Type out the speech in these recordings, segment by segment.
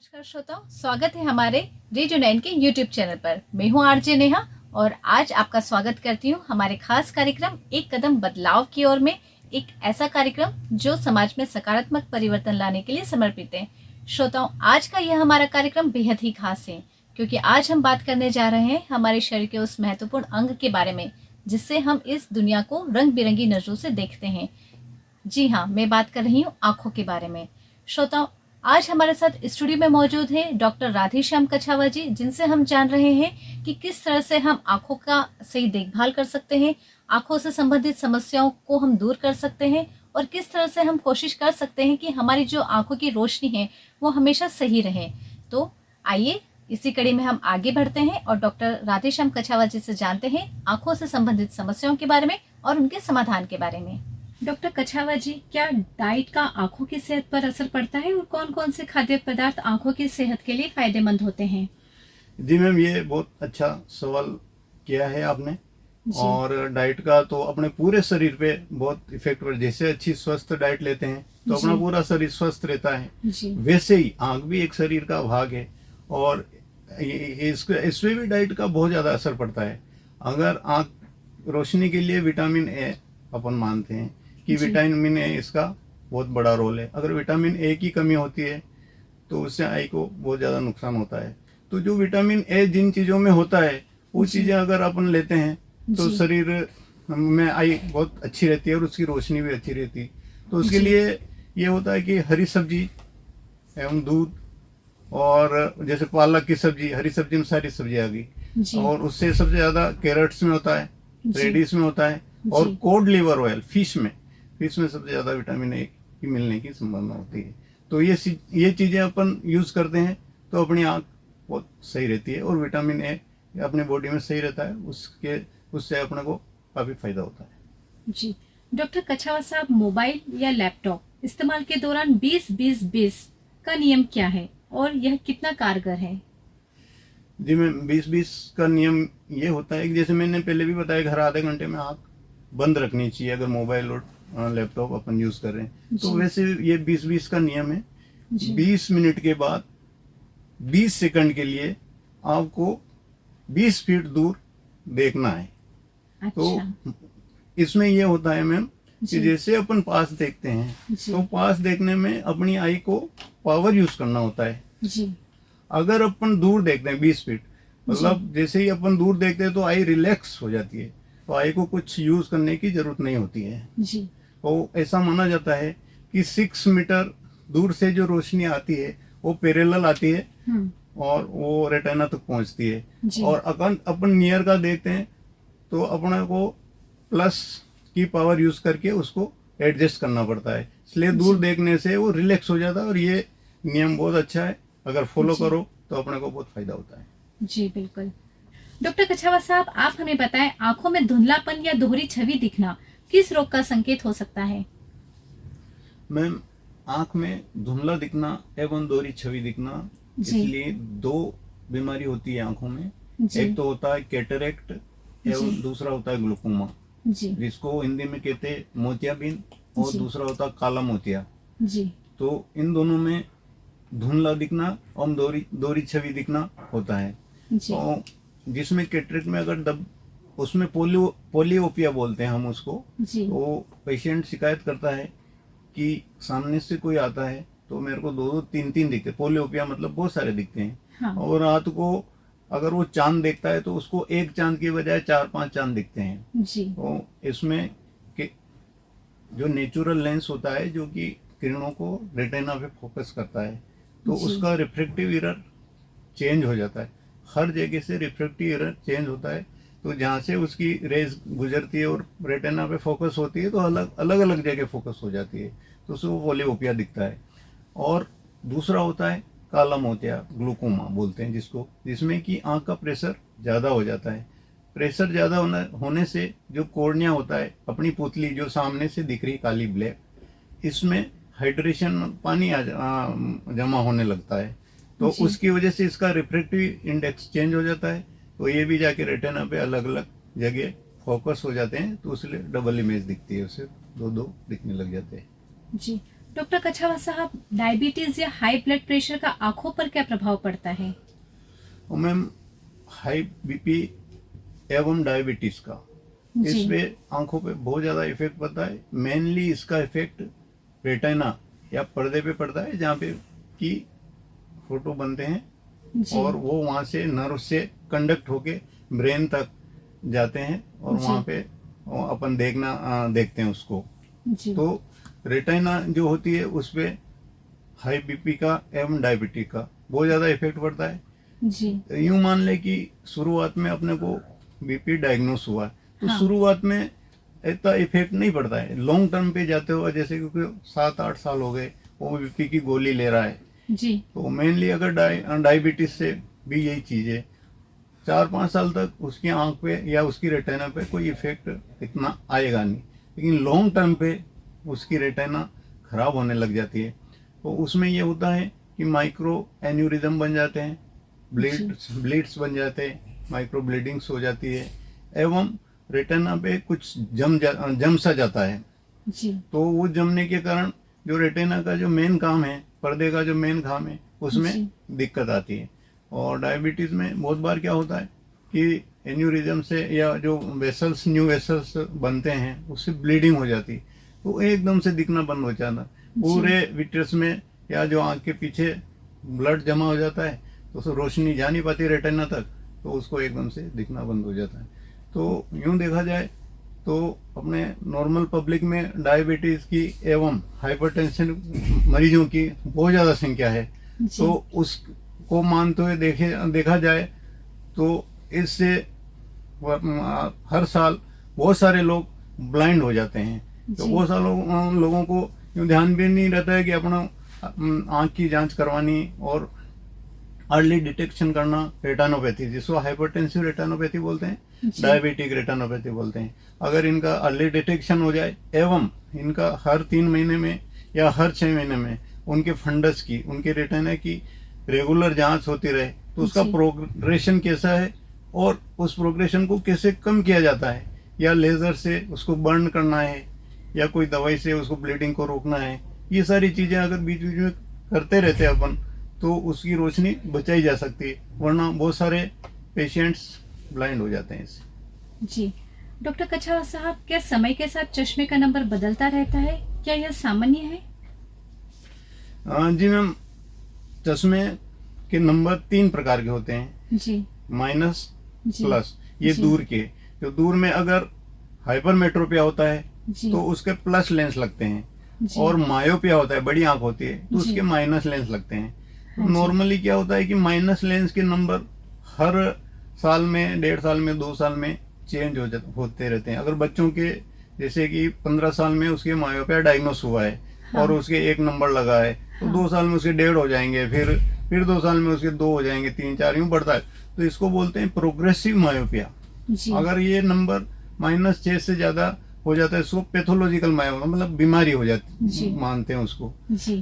नमस्कार श्रोताओं, स्वागत है हमारे रेडियो 9 के यूट्यूब चैनल पर। मैं हूं आरजे नेहा और आज आपका स्वागत करती हूं हमारे खास कार्यक्रम एक कदम बदलाव की ओर में। एक ऐसा कार्यक्रम जो समाज में सकारात्मक परिवर्तन लाने के लिए समर्पित है। श्रोताओं, आज का यह हमारा कार्यक्रम बेहद ही खास है क्योंकि आज हम बात करने जा रहे हैं हमारे शरीर के उस महत्वपूर्ण अंग के बारे में जिससे हम इस दुनिया को रंग बिरंगी नजरों से देखते हैं। जी हाँ, मैं बात कर रही हूँ आंखों के बारे में। श्रोताओं, आज हमारे साथ स्टूडियो में मौजूद है डॉक्टर राधेश्याम कछावा जी, जिनसे हम जान रहे हैं कि किस तरह से हम आंखों का सही देखभाल कर सकते हैं, आंखों से संबंधित समस्याओं को हम दूर कर सकते हैं और किस तरह से हम कोशिश कर सकते हैं कि हमारी जो आंखों की रोशनी है वो हमेशा सही रहे। तो आइए इसी कड़ी में हम आगे बढ़ते हैं और डॉक्टर राधेश्याम कछावा जी से जानते हैं आंखों से संबंधित समस्याओं के बारे में और उनके समाधान के बारे में। डॉक्टर कछावा जी, क्या डाइट का आंखों की सेहत पर असर पड़ता है और कौन कौन से खाद्य पदार्थ आंखों की सेहत के लिए फायदेमंद होते हैं? जी मैम, ये बहुत अच्छा सवाल किया है आपने। और डाइट का तो अपने पूरे शरीर पे बहुत इफेक्ट पड़ता है। जैसे अच्छी स्वस्थ डाइट लेते हैं तो अपना पूरा शरीर स्वस्थ रहता है, वैसे ही आंख भी एक शरीर का भाग है और इसमें भी डाइट का बहुत ज्यादा असर पड़ता है। अगर आंख रोशनी के लिए विटामिन ए अपन मानते हैं कि विटामिन ए इसका बहुत बड़ा रोल है। अगर विटामिन ए की कमी होती है तो उससे आई को बहुत ज़्यादा नुकसान होता है। तो जो विटामिन ए जिन चीज़ों में होता है वो चीज़ें अगर अपन लेते हैं तो शरीर में आई बहुत अच्छी रहती है और उसकी रोशनी भी अच्छी रहती है। तो उसके लिए ये होता है कि हरी सब्जी एवं दूध, और जैसे पालक की सब्जी, हरी सब्जी में सारी सब्जी आ गई, और उससे सबसे ज़्यादा कैरेट्स में होता है, रेडिस में होता है, और कोड लिवर ऑयल फिश में सबसे ज्यादा विटामिन ए की मिलने की संभावना होती है। तो ये चीजें अपन यूज करते हैं तो अपनी आंख बहुत सही रहती है और विटामिन ए अपने बॉडी में सही रहता है, उससे अपने को काफी फायदा होता है। जी डॉक्टर कछावा साहब, मोबाइल या लैपटॉप इस्तेमाल के दौरान 20-20-20 का नियम क्या है और यह कितना कारगर है? जी मैम, 20-20 का नियम ये होता है कि जैसे मैंने पहले भी बताया कि हर आधे घंटे में आंख बंद रखनी चाहिए अगर मोबाइल और लैपटॉप अपन यूज कर रहे हैं। तो वैसे ये 20-20 का नियम है। 20 मिनट के बाद 20 सेकंड के लिए आपको 20 फीट दूर देखना है। अच्छा। तो इसमें ये होता है मैम कि जैसे अपन पास देखते हैं तो पास देखने में अपनी आई को पावर यूज करना होता है। अगर अपन दूर देखते हैं 20 फीट, मतलब जैसे ही अपन दूर देखते हैं तो आई रिलैक्स हो जाती है, तो आई को कुछ यूज करने की जरूरत नहीं होती है जी। तो ऐसा माना जाता है कि 6 मीटर दूर से जो रोशनी आती है वो पैरेलल आती है और वो रेटिना तक पहुंचती है। और अपन नियर का देखते हैं तो अपने को प्लस की पावर यूज करके उसको एडजस्ट करना पड़ता है, इसलिए दूर देखने से वो रिलैक्स हो जाता है। और ये नियम बहुत अच्छा है, अगर फॉलो करो तो अपने को बहुत फायदा होता है। जी बिल्कुल। डॉक्टर कछावा साहब, आप हमें बताएं, आंखों में धुंधलापन या दोहरी छवि दिखना किस रोग का संकेत हो सकता है? मैम, आंख में धुंधला दिखना एवं दोहरी छवि दिखना, इसलिए 2 बीमारी होती है आंखों में। एक तो होता है कैटरेक्ट एवं दूसरा होता है ग्लूकोमा, जिसको हिंदी में कहते हैं मोतियाबिंद, और दूसरा होता है काला मोतिया। तो इन दोनों में धुंधला दिखना और दोहरी छवि दिखना होता है। तो जिसमें कैटरेक्ट में अगर उसमें पोलियोपिया बोलते हैं हम उसको, तो पेशेंट शिकायत करता है कि सामने से कोई आता है तो मेरे को 2-2, 3-3 दिखते हैं। पोलियोपिया मतलब बहुत सारे दिखते हैं। हाँ। और रात को अगर वो चांद देखता है तो उसको एक चांद की बजाय 4-5 चांद दिखते हैं जी। तो इसमें जो नेचुरल लेंस होता है जो कि किरणों को रेटिना पे फोकस करता है, तो उसका रिफ्रैक्टिव एरर चेंज हो जाता है। हर जगह से रिफ्रैक्टिव एरर चेंज होता है, तो जहाँ से उसकी रेज गुजरती है और रेटिना पे फोकस होती है तो अलग अलग जगह फोकस हो जाती है, तो उसको पोलियोपिया दिखता है। और दूसरा होता है काला मोतिया, ग्लूकोमा बोलते हैं जिसको, जिसमें कि आंख का प्रेशर ज़्यादा हो जाता है। प्रेशर ज़्यादा होने से जो कॉर्निया होता है, अपनी पुतली जो सामने से दिख रही काली ब्लैक, इसमें हाइड्रेशन पानी जमा होने लगता है, तो उसकी वजह से इसका रिफ्रैक्टिव इंडेक्स चेंज हो जाता है। तो ये भी जाके रेटिना पे अलग अलग जगह फोकस हो जाते हैं, तो उसलिए डबल इमेज दिखती है, उसे 2-2 दिखने लग जाते हैं जी। डॉक्टर कछावा साहब, डायबिटीज या हाई ब्लड प्रेशर का आंखों पर क्या प्रभाव पड़ता है? और मैम, हाई बीपी एवं डायबिटीज का इस पे आंखों पे बहुत ज्यादा इफेक्ट पड़ता है। मेनली इसका इफेक्ट रेटिना या पर्दे पे पड़ता है, जहाँ पे की फोटो बनते हैं और वो वहां से नर्व से कंडक्ट होके ब्रेन तक जाते हैं और वहां पे अपन देखते हैं उसको। तो रेटिना जो होती है उस पे हाई बीपी का एवं डायबिटीज का बहुत ज्यादा इफेक्ट पड़ता है जी। यूं मान ले कि शुरुआत में अपने को बीपी डायग्नोस हुआ तो शुरुआत में इतना इफेक्ट नहीं पड़ता है। लॉन्ग टर्म पे जाते हुए, जैसे क्योंकि 7-8 साल हो गए वो बीपी की गोली ले रहा है जी, तो मेनली अगर डायबिटीज से भी यही चीज है, 4-5 साल तक उसकी आंख पे या उसकी रेटिना पे कोई इफेक्ट इतना आएगा नहीं, लेकिन लॉन्ग टर्म पे उसकी रेटिना खराब होने लग जाती है। तो उसमें ये होता है कि माइक्रो एन्यूरिज्म बन जाते हैं, ब्लीड्स बन जाते हैं, माइक्रो ब्लीडिंग्स हो जाती है एवं रेटिना पे कुछ जम सा जाता है जी। तो वो जमने के कारण जो रेटिना का जो मेन काम है, पर्दे का जो मेन काम है, उसमें दिक्कत आती है। और डायबिटीज में बहुत बार क्या होता है कि एन्यूरिज्म से या जो वेसल्स, न्यू वेसल्स बनते हैं, उससे ब्लीडिंग हो जाती है, तो एकदम से दिखना बंद हो जाता है। पूरे विट्रस में या जो आंख के पीछे ब्लड जमा हो जाता है तो रोशनी जा नहीं पाती रेटिना तक, तो उसको एकदम से दिखना बंद हो जाता है। तो यूं देखा जाए तो अपने नॉर्मल पब्लिक में डायबिटीज की एवं हाइपरटेंशन मरीजों की बहुत ज्यादा संख्या है। तो उसको मानते हुए देखा जाए तो इससे हर साल बहुत सारे लोग ब्लाइंड हो जाते हैं। तो बहुत सारे लोगों को यूं ध्यान भी नहीं रहता है कि अपना आंख की जांच करवानी और अर्ली डिटेक्शन करना रेटिनोपैथी, जिसको हाइपरटेंसिव रेटिनोपैथी बोलते हैं, डायबिटिक रेटिनोपैथी बोलते हैं। अगर इनका अर्ली डिटेक्शन हो जाए एवं इनका हर 3 महीने में या हर 6 महीने में उनके फंडस की, उनके रेटिना की रेगुलर जांच होती रहे, तो उसका प्रोग्रेशन कैसा है और उस प्रोग्रेशन को कैसे कम किया जाता है, या लेजर से उसको बर्न करना है या कोई दवाई से उसको ब्लीडिंग को रोकना है, ये सारी चीजें अगर बीच बीच में करते रहते हैं अपन, तो उसकी रोशनी बचाई जा सकती है, वरना बहुत सारे पेशेंट्स ब्लाइंड हो जाते हैं इससे जी। डॉक्टर कछावा साहब, क्या समय के साथ चश्मे का नंबर बदलता रहता है? क्या यह सामान्य है? जी मैम, चश्मे के नंबर 3 प्रकार के होते हैं जी, माइनस, प्लस। ये दूर के, जो दूर में अगर हाइपरमेट्रोपिया होता है तो उसके प्लस लेंस लगते हैं, और मायोपिया होता है, बड़ी आंख होती है, तो उसके माइनस लेंस लगते हैं। नॉर्मली क्या होता है कि माइनस लेंस के नंबर हर साल में, 1.5 साल में, 2 साल में चेंज होते रहते हैं। अगर बच्चों के जैसे कि 15 साल में उसके मायोपिया डायग्नोस हुआ है और उसके 1 नंबर लगा है, तो 2 साल में उसके 1.5 हो जाएंगे, फिर 2 साल में उसके 2 हो जाएंगे, 3-4 यूं बढ़ता है। तो इसको बोलते हैं प्रोग्रेसिव मायोपिया। अगर ये नंबर -6 से ज्यादा हो जाता है, इसको पैथोलॉजिकल मायोपिया, मतलब बीमारी हो जाती मानते हैं उसको।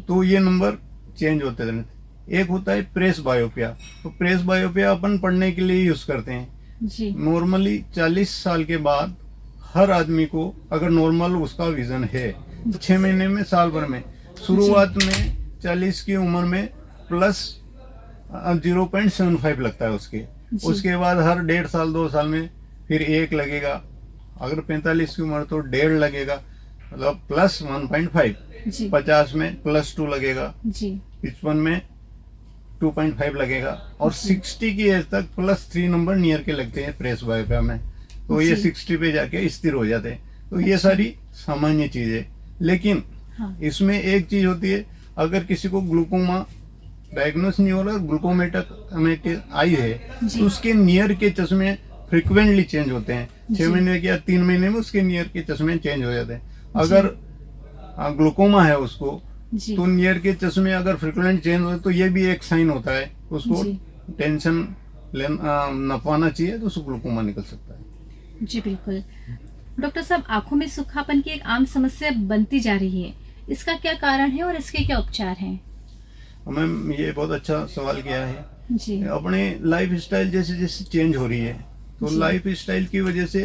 तो ये नंबर चेंज होते रहते हैं। एक होता है प्रेस बायोपिया। तो प्रेस बायोपिया अपन पढ़ने के लिए यूज करते हैं। नॉर्मली 40 साल के बाद हर आदमी को, अगर नॉर्मल उसका विजन है, 6 महीने में, साल भर में, शुरुआत में 40 की उम्र में प्लस 0.75 लगता है उसके बाद हर 1.5 साल, 2 साल में फिर 1 लगेगा। अगर 45 की उम्र तो 1.5 लगेगा, मतलब प्लस 1.5। 50 में +2 लगेगा, 55 में 2.5 लगेगा, और 60 की एज तक +3 नंबर नियर के लगते हैं प्रेस बायोपिया में। तो ये 60 पे जाके स्थिर हो जाते हैं। तो ये सारी सामान्य चीज है, लेकिन इसमें एक चीज होती है, अगर किसी को ग्लूकोमा डायग्नोस नहीं हो रहा, ग्लूकोमेटाइटिस आई है, तो उसके नियर के चश्मे फ्रिक्वेंटली चेंज होते हैं। 6 महीने या 3 महीने में उसके नियर के चश्मे चेंज हो जाते हैं। अगर ग्लूकोमा है उसको, तो नियर के चश्मे अगर फ्रिक्वेंट चेंज हो तो ये भी एक साइन होता है, उसको टेंशन न पाना चाहिए, तो उसको ग्लूकोमा निकल सकता है। जी बिल्कुल। डॉक्टर साहब, आंखों में सूखापन की एक आम समस्या बनती जा रही है, इसका क्या कारण है और इसके क्या उपचार हैं? मैम, ये बहुत अच्छा सवाल किया है जी। अपने लाइफ स्टाइल जैसे जैसे चेंज हो रही है, तो लाइफ स्टाइल की वजह से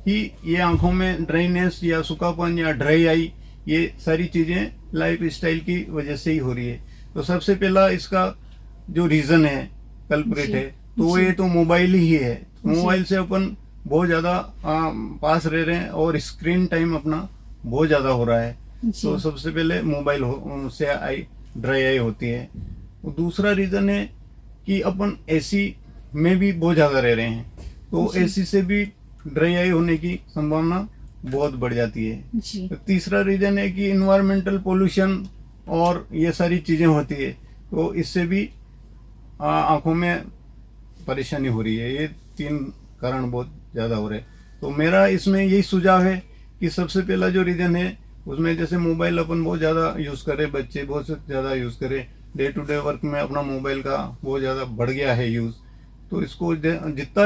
ही ये आंखों में ड्राइनेस या सूखापन या ड्राई आई, ये सारी चीजें लाइफ स्टाइल की वजह से ही हो रही है। तो सबसे पहला इसका जो रीजन है, कल्प्रिट है, तो ये तो मोबाइल ही है। मोबाइल से अपन बहुत ज्यादा पास रह रहे हैं और स्क्रीन टाइम अपना बहुत ज्यादा हो रहा है। तो सबसे पहले मोबाइल से ड्राई आई होती है। दूसरा रीजन है कि अपन एसी में भी बहुत ज्यादा रह रहे हैं, तो एसी से भी ड्राई आई होने की संभावना बहुत बढ़ जाती है। तो तीसरा रीजन है कि इन्वायरमेंटल पोल्यूशन और ये सारी चीजें होती है, तो इससे भी आंखों में परेशानी हो रही है। ये 3 कारण बहुत ज्यादा हो रहे हैं। तो मेरा इसमें यही सुझाव है कि सबसे पहला जो रीजन है उसमें, जैसे मोबाइल अपन बहुत ज्यादा यूज करें, बच्चे बहुत ज्यादा यूज करें, डे टू डे वर्क में अपना मोबाइल का बहुत ज्यादा बढ़ गया है यूज। तो इसको जितना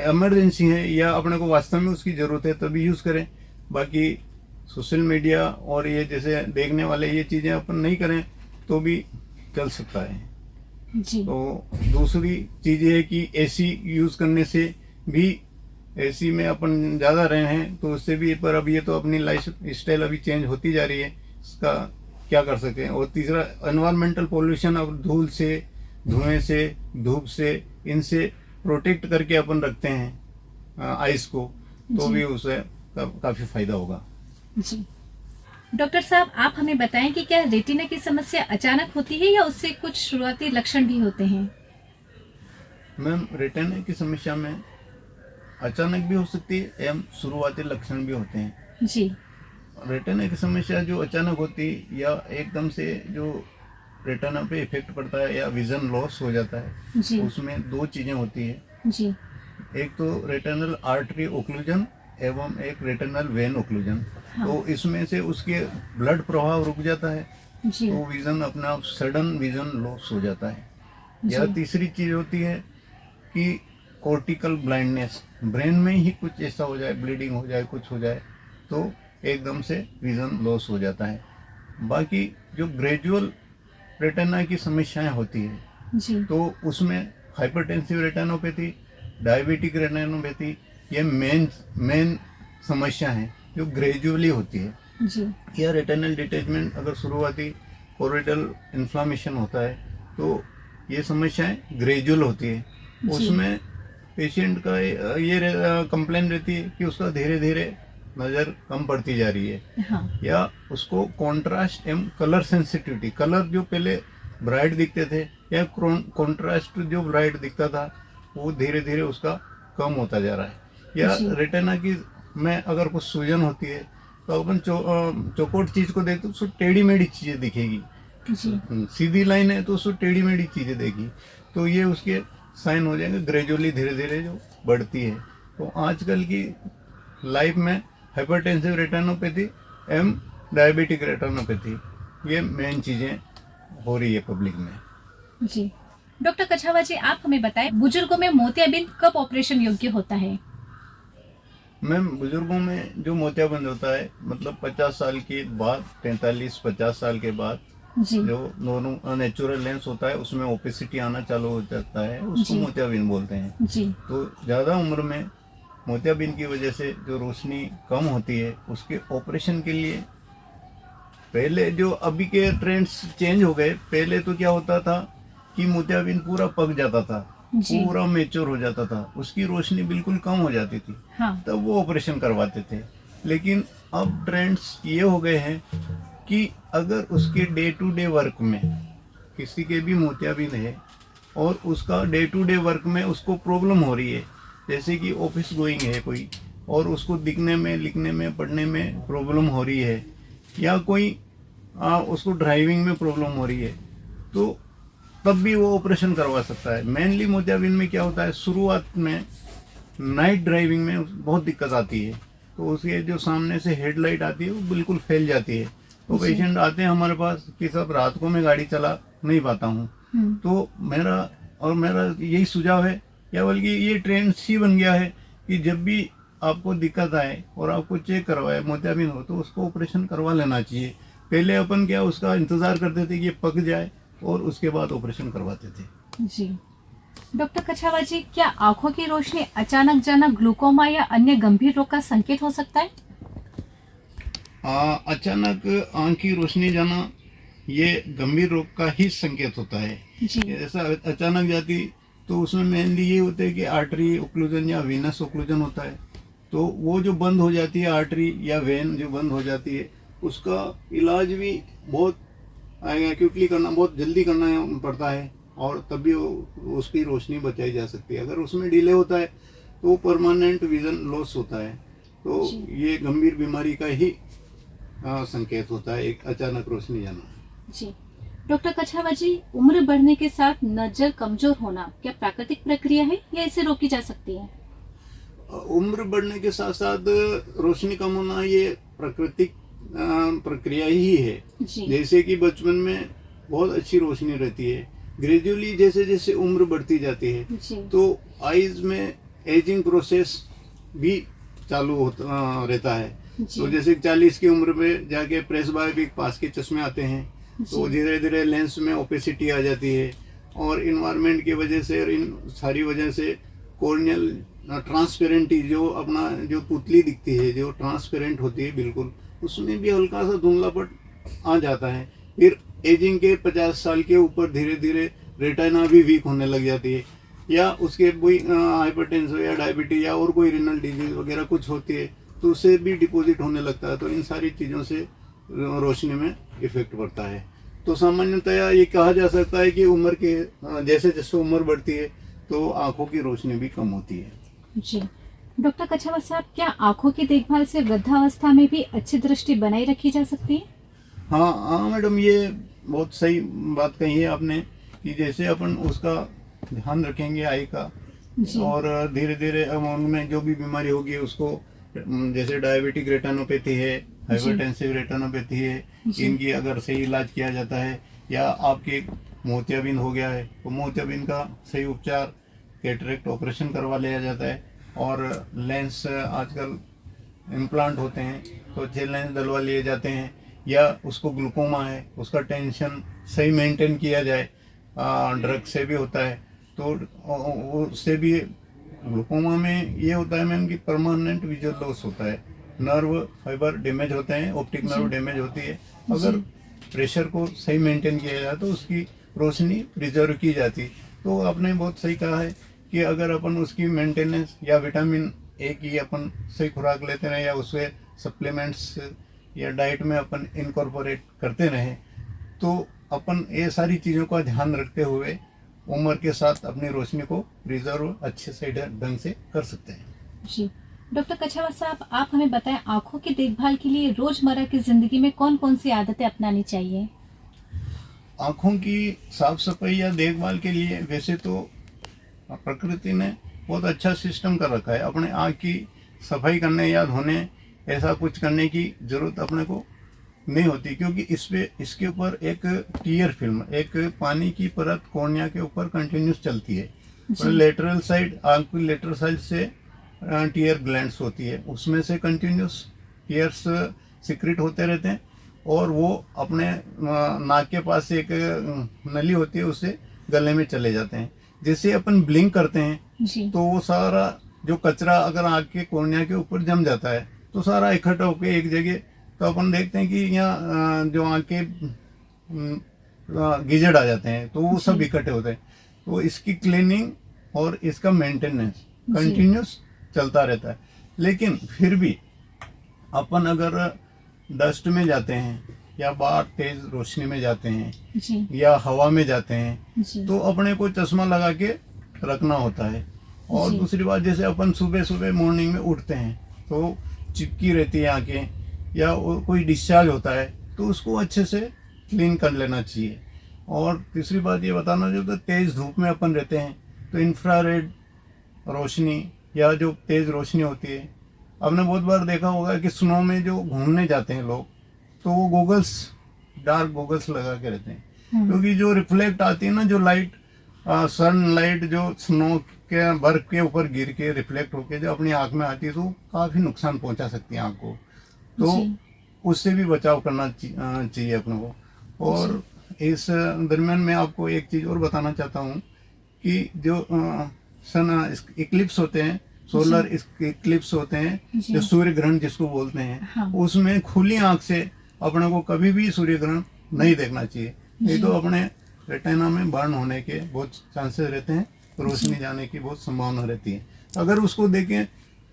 इमरजेंसी है या अपने को वास्तव में उसकी जरूरत है तभी यूज करें। बाकी सोशल मीडिया और ये जैसे देखने वाले ये चीजें अपन नहीं करें तो भी चल सकता है जी। तो दूसरी चीज ये है कि एसी यूज करने से भी, एसी में अपन ज्यादा रहे हैं तो उससे भी, पर अब ये तो अपनी लाइफ स्टाइल अभी चेंज होती जा रही है, इसका क्या कर सकते हैं। और तीसरा एनवायरमेंटल पोल्यूशन, अब धूल से, धुएं से, धूप से, इनसे प्रोटेक्ट करके अपन रखते हैं आइस को, तो भी उसे काफी फायदा होगा जी। डॉक्टर साहब, आप हमें बताएं कि क्या रेटिना की समस्या अचानक होती है या उससे कुछ शुरुआती लक्षण भी होते हैं? मैम, रेटिना की समस्या में अचानक भी हो सकती है एवं शुरुआती लक्षण भी होते हैं जी। रेटिना की समस्या जो अचानक होती या एकदम से जो रेटिना पे इफेक्ट पड़ता है या विजन लॉस हो जाता है जी। उसमें 2 चीजें होती है जी। एक तो रेटिनल आर्टरी ओक्लूजन एवं एक रेटिनल वेन ओक्लूजन। हाँ। तो इसमें से उसके ब्लड प्रवाह रुक जाता है जी। तो विजन अपना सडन विजन लॉस हो जाता है। या तीसरी चीज होती है कि कॉर्टिकल ब्लाइंडनेस, ब्रेन में ही कुछ ऐसा हो जाए, ब्लीडिंग हो जाए, कुछ हो जाए तो एकदम से विजन लॉस हो जाता है। बाकी जो ग्रेजुअल रेटिना की समस्याएं होती है जी। तो उसमें हाइपरटेंसिव रेटिनोपैथी, डायबिटिक रेटिनोपैथी, ये मेन समस्या है जो ग्रेजुअली होती है जी। या रेटिनल डिटैचमेंट अगर शुरुआती कोरोइडल इन्फ्लामेशन होता है तो ये समस्याएं ग्रेजुअल होती है। उसमें पेशेंट का ये कंप्लेन रहती है कि उसका धीरे धीरे नजर कम पड़ती जा रही है। हाँ। या उसको कॉन्ट्रास्ट एवं कलर सेंसिटिविटी, कलर जो पहले ब्राइट दिखते थे या कॉन्ट्रास्ट जो ब्राइट दिखता था वो धीरे धीरे उसका कम होता जा रहा है। या रेटिना की में अगर कुछ सूजन होती है तो अपन चौकोट चीज को देखते तो टेढ़ी मेढ़ी चीजें दिखेगी, सीधी लाइन है तो उसको टेढ़ी मेढ़ी चीजें देगी, तो ये उसके साइन हो जाएंगे ग्रेजुअली धीरे धीरे जो बढ़ती है। तो आजकल की लाइफ में हाइपरटेंसिव रेटिनोपैथी एवं डायबिटिक रेटिनोपैथी ये मेन चीजें हो रही है पब्लिक में जी। डॉक्टर कछावा जी, आप हमें बताएं, बुजुर्गों में मोतियाबिंद कब ऑपरेशन योग्य होता है? मैम, बुजुर्गों में जो मोतियाबिंद होता है मतलब 50 साल के बाद, 45-50 साल के बाद जो दोनों नेचुरल लेंस होता है उसमें ओपेसिटी आना चालू हो जाता है, उसको मोतियाबिंद बोलते हैं जी। तो ज्यादा उम्र में मोतियाबिंद की वजह से जो रोशनी कम होती है उसके ऑपरेशन के लिए पहले जो अभी के ट्रेंड्स चेंज हो गए। पहले तो क्या होता था कि मोतियाबिंद पूरा पक जाता था, पूरा मेच्योर हो जाता था, उसकी रोशनी बिल्कुल कम हो जाती थी। हाँ। तब वो ऑपरेशन करवाते थे। लेकिन अब ट्रेंड्स ये हो गए हैं कि अगर उसके डे टू डे वर्क में किसी के भी मोतियाबिंद है और उसका डे टू डे वर्क में उसको प्रॉब्लम हो रही है, जैसे कि ऑफिस गोइंग है कोई और उसको दिखने में, लिखने में, पढ़ने में प्रॉब्लम हो रही है, या कोई उसको ड्राइविंग में प्रॉब्लम हो रही है, तो तब भी वो ऑपरेशन करवा सकता है। मेनली मोतियाबिंद में क्या होता है, शुरुआत में नाइट ड्राइविंग में बहुत दिक्कत आती है, तो उसके जो सामने से हेडलाइट आती है वो बिल्कुल फैल जाती है। तो पेशेंट आते हैं हमारे पास कि सब रात को मैं गाड़ी चला नहीं पाता हूँ, तो मेरा यही सुझाव है, या बल्कि ये ट्रेंड ही बन गया है कि जब भी आपको दिक्कत आए और आपको चेक करवाए मोतियाबिंद हो तो उसको ऑपरेशन करवा लेना चाहिए। पहले अपन क्या उसका इंतजार करते थे कि ये पक जाए और उसके बाद ऑपरेशन करवाते थे जी। डॉक्टर कछावा जी, क्या आंखों की रोशनी अचानक जाना ग्लूकोमा या अन्य गंभीर रोग का संकेत हो सकता है? अचानक आंख की रोशनी जाना ये गंभीर रोग का ही संकेत होता है। जी। ऐसा अचानक जाती तो उसमें मेनली ये होता है कि आर्टरी ओक्लूजन या वीनस ओक्लूजन होता है। तो वो जो बंद हो जाती है आर्टरी या वेन जो बंद हो जाती है, उसका इलाज भी बहुत एक्यूटली करना, बहुत जल्दी करना पड़ता है, और तभी उसकी रोशनी बचाई जा सकती है। अगर उसमें डिले होता है तो परमानेंट विजन लॉस होता है। तो ये गंभीर बीमारी का ही संकेत होता है, एक अचानक रोशनी जाना। जी। डॉक्टर कछावा जी, उम्र बढ़ने के साथ नजर कमजोर होना क्या प्राकृतिक प्रक्रिया है या इसे रोकी जा सकती है? उम्र बढ़ने के साथ साथ रोशनी कम होना ये प्राकृतिक प्रक्रिया ही है। जी। जैसे कि बचपन में बहुत अच्छी रोशनी रहती है, ग्रेजुअली जैसे जैसे उम्र बढ़ती जाती है जी। तो आईज में एजिंग प्रोसेस भी चालू होता रहता है। जी। तो जैसे 40 की उम्र में जाके प्रेसबायोपिक पास के चश्मे आते हैं, तो धीरे धीरे लेंस में ओपेसिटी आ जाती है, और इन्वायरमेंट की वजह से और इन सारी वजह से कॉर्नियल ट्रांसपेरेंटी जो अपना जो पुतली दिखती है, जो ट्रांसपेरेंट होती है बिल्कुल, उसमें भी हल्का सा धुंधलापट आ जाता है। फिर एजिंग के 50 साल के ऊपर धीरे धीरे रेटिना भी वीक होने लग जाती है, या उसके कोई हाइपरटेंशन या डायबिटीज या और कोई रिनल डिजीज वगैरह कुछ होती है तो उससे भी डिपॉजिट होने लगता है। तो इन सारी चीज़ों से रोशनी में इफेक्ट पड़ता है। तो सामान्यतया ये कहा जा सकता है कि उम्र के जैसे जैसे उम्र बढ़ती है तो आंखों की रोशनी भी कम होती है। जी। डॉक्टर कछावा साहब, क्या आंखों की देखभाल से वृद्धावस्था में भी अच्छी दृष्टि बनाए रखी जा सकती है? हाँ मैडम, ये बहुत सही बात कही है आपने कि जैसे अपन उसका ध्यान रखेंगे आई का, और धीरे धीरे उनमें जो भी बीमारी होगी उसको, जैसे डायबिटिक रेटिनोपैथी है, हाइपरटेंसिव रेटिनोपैथी है, इनकी अगर सही इलाज किया जाता है, या आपके मोतियाबिंद हो गया है तो मोतियाबिंद का सही उपचार, कैटरेक्ट ऑपरेशन करवा लिया जाता है, और लेंस आजकल इम्प्लांट होते हैं तो अच्छे लेंस डलवा लिए जाते हैं, या उसको ग्लूकोमा है उसका टेंशन सही मेंटेन किया जाए, ड्रग से भी होता है। तो उससे भी ग्लूकोमा में ये होता है मैम कि परमानेंट विजुअल लॉस होता है, नर्व फाइबर डैमेज होते हैं, ऑप्टिक नर्व डैमेज होती है। अगर प्रेशर को सही मेंटेन किया जाए तो उसकी रोशनी प्रिजर्व की जाती। तो आपने बहुत सही कहा है कि अगर अपन उसकी मेंटेनेंस या विटामिन ए की अपन सही खुराक लेते रहें, या उससे सप्लीमेंट्स या डाइट में अपन इनकॉर्पोरेट करते रहें, तो अपन ये सारी चीज़ों का ध्यान रखते हुए उम्र के साथ अपनी रोशनी को प्रिजर्व अच्छे से ढंग से कर सकते हैं। जी। डॉक्टर कछावा साहब, आप हमें बताएं, आंखों की देखभाल के लिए रोजमर्रा की जिंदगी में कौन कौन सी आदतें अपनानी चाहिए? आंखों की साफ सफाई या देखभाल के लिए वैसे तो प्रकृति ने बहुत अच्छा सिस्टम कर रखा है। अपने आँख की सफाई करने या धोने ऐसा कुछ करने की जरूरत अपने को नहीं होती, क्योंकि इसके ऊपर एक टीयर फिल्म, एक पानी की परत कॉर्निया के ऊपर कंटिन्यूस चलती है। और लेटरल साइड, आँख की लेटरल साइड से टीयर ग्लैंड्स होती है, उसमें से कंटिन्यूस टीयर्स सिक्रेट होते रहते हैं, और वो अपने नाक के पास एक नली होती है उससे गले में चले जाते हैं। जैसे अपन ब्लिंक करते हैं तो वो सारा जो कचरा अगर आँख के कॉर्निया के ऊपर जम जाता है तो सारा इकट्ठा होकर एक जगह, तो अपन देखते हैं कि यहाँ जो आँख के गिजड़ आ जाते हैं तो वो सब इकट्ठे होते हैं। तो इसकी क्लीनिंग और इसका मेंटेनेंस कंटिन्यूस चलता रहता है। लेकिन फिर भी अपन अगर डस्ट में जाते हैं या बाहर तेज रोशनी में जाते हैं या हवा में जाते हैं तो अपने को चश्मा लगा के रखना होता है। और दूसरी बात, जैसे अपन सुबह सुबह मॉर्निंग में उठते हैं तो चिपकी रहती है आंखें, या कोई डिस्चार्ज होता है तो उसको अच्छे से क्लीन कर लेना चाहिए। और तीसरी बात ये बताना चाहिए, तो तेज़ धूप में अपन रहते हैं तो इंफ्रारेड रोशनी या जो तेज़ रोशनी होती है, आपने बहुत बार देखा होगा कि स्नो में जो घूमने जाते हैं लोग तो वो गोगल्स, डार्क गोगल्स लगा के रहते हैं, क्योंकि जो रिफ्लेक्ट आती है ना, जो लाइट, सनलाइट जो स्नो के बर्फ के ऊपर गिर के रिफ्लेक्ट होके जो अपनी आँख में आती है तो काफ़ी नुकसान पहुंचा सकती है आँख को। तो उससे भी बचाव करना चाहिए अपने को। और इस दरमियान मैं आपको एक चीज़ और बताना चाहता हूँ कि जो सन इक्लिप्स होते हैं सोलर इक्लिप्स होते हैं, जी। जो सूर्य ग्रहण जिसको बोलते हैं, हाँ। उसमें खुली आंख से अपने को कभी भी सूर्य ग्रहण नहीं देखना चाहिए, नहीं तो अपने रेटिना में बर्न होने के बहुत चांसेस रहते हैं, रोशनी जाने की बहुत संभावना रहती है। अगर उसको देखें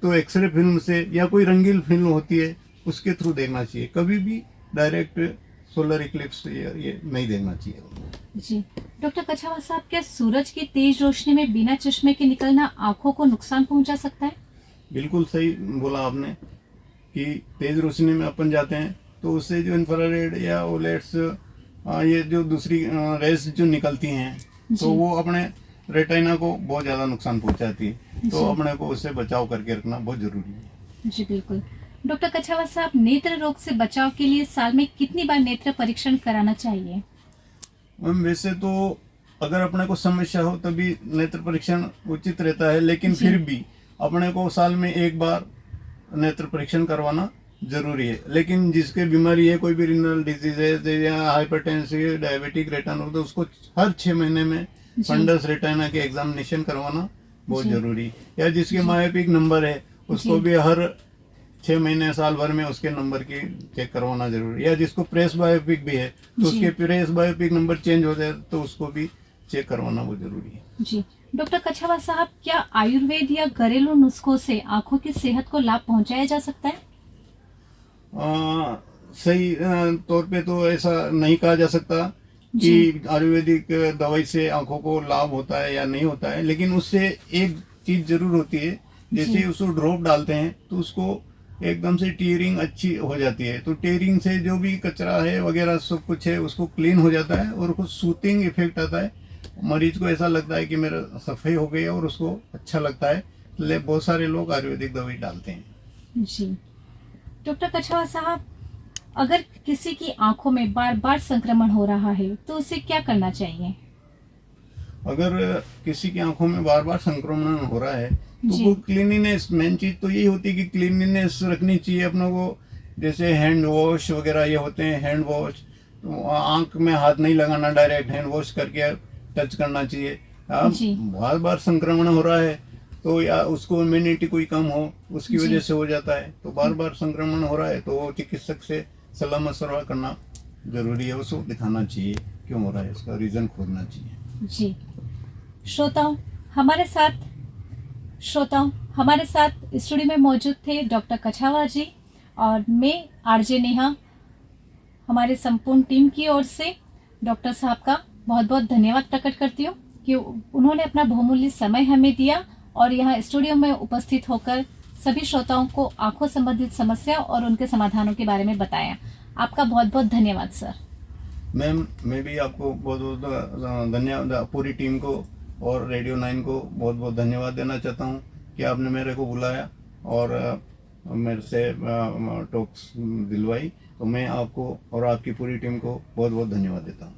तो एक्सरे फिल्म से या कोई रंगीन फिल्म होती है उसके थ्रू देखना चाहिए, कभी भी डायरेक्ट सोलर इक्लिप्स ये नहीं देखना चाहिए। जी डॉक्टर कछावा साहब, क्या सूरज की तेज रोशनी में बिना चश्मे के निकलना आंखों को नुकसान पहुंचा सकता है? बिल्कुल सही बोला आपने कि तेज रोशनी में अपन जाते हैं तो उससे जो इंफ्रारेड या ओलेट्स ये जो दूसरी रेस जो निकलती हैं तो वो अपने रेटिना को बहुत ज़्यादा नुकसान पहुंचाती है, तो अपने को उससे बचाव करके रखना बहुत जरूरी है। जी बिल्कुल। डॉक्टर कछावा साहब, नेत्र रोग से बचाव के लिए साल में कितनी बार नेत्र परीक्षण कराना चाहिए? वैसे तो अगर अपने को समस्या हो तभी नेत्र परीक्षण उचित रहता है, लेकिन फिर भी अपने को साल में एक बार नेत्र परीक्षण करवाना जरूरी है। लेकिन जिसके बीमारी है, कोई भी रीनल डिजीज है या हाइपरटेंसिव डायबिटिक रेटिना, तो उसको हर 6 महीने में फंडस रेटिना के एग्जामिनेशन करवाना बहुत जरूरी है। या जिसके मायोपिक नंबर है उसको भी हर 6 महीने साल भर में उसके नंबर की चेक करवाना जरूरी है। या जिसको प्रेस बायोपिक भी है तो उसके प्रेस बायोपिक नंबर चेंज हो जाए तो उसको भी चेक करवाना बहुत जरूरी है। जी डॉक्टर कछावा साहब, क्या आयुर्वेद या घरेलू नुस्खों से आंखों की सेहत को लाभ पहुंचाया जा सकता है? सही तौर पे तो ऐसा नहीं कहा जा सकता कि आयुर्वेदिक दवाई से आंखों को लाभ होता है या नहीं होता है, लेकिन उससे एक चीज जरूर होती है, जैसे उसको ड्रॉप डालते हैं तो उसको एकदम से टीयरिंग अच्छी हो जाती है, तो टीयरिंग से जो भी कचरा है वगैरह सब कुछ है उसको क्लीन हो जाता है और कुछ सूथिंग इफेक्ट आता है। मरीज को ऐसा लगता है कि मेरा सफाई हो गई है और उसको अच्छा लगता है, इसलिए बहुत सारे लोग आयुर्वेदिक दवाई डालते हैं। जी डॉक्टर कछावा साहब, अगर किसी की आंखों में बार बार संक्रमण हो रहा है तो उसे क्या करना चाहिए? अगर किसी की आंखों में बार बार संक्रमण हो रहा है तो वो क्लीनिनेस, मेन चीज तो यही होती है कि क्लीनिनेस रखनी चाहिए अपनों को। जैसे हैंड वॉश वगैरह ये होते हैं, हैंड वॉश, तो आंख में हाथ नहीं लगाना, डायरेक्ट हैंड वॉश करके टच करना चाहिए। बार बार संक्रमण हो रहा है तो या उसको इम्यूनिटी कोई कम हो उसकी वजह से हो जाता है, तो बार बार संक्रमण हो रहा है तो चिकित्सक से सलाह मशवरा करना जरूरी है, उसको दिखाना चाहिए क्यों हो रहा है, इसका रीजन खोजना चाहिए। जी श्रोताओं, हमारे साथ स्टूडियो में मौजूद थे डॉक्टर कछावा जी और मैं आरजे नेहा। हमारे संपूर्ण टीम की ओर से डॉक्टर साहब का बहुत बहुत धन्यवाद प्रकट करती हूँ कि उन्होंने अपना बहुमूल्य समय हमें दिया और यहाँ स्टूडियो में उपस्थित होकर सभी श्रोताओं को आंखों संबंधित समस्या और उनके समाधानों के बारे में बताया। आपका बहुत बहुत धन्यवाद सर। मैम, मैं भी आपको बहुत बहुत धन्यवाद, पूरी टीम को और रेडियो 9 को बहुत बहुत धन्यवाद देना चाहता हूँ कि आपने मेरे को बुलाया और मेरे से टॉक्स दिलवाई, तो मैं आपको और आपकी पूरी टीम को बहुत बहुत धन्यवाद देता हूँ।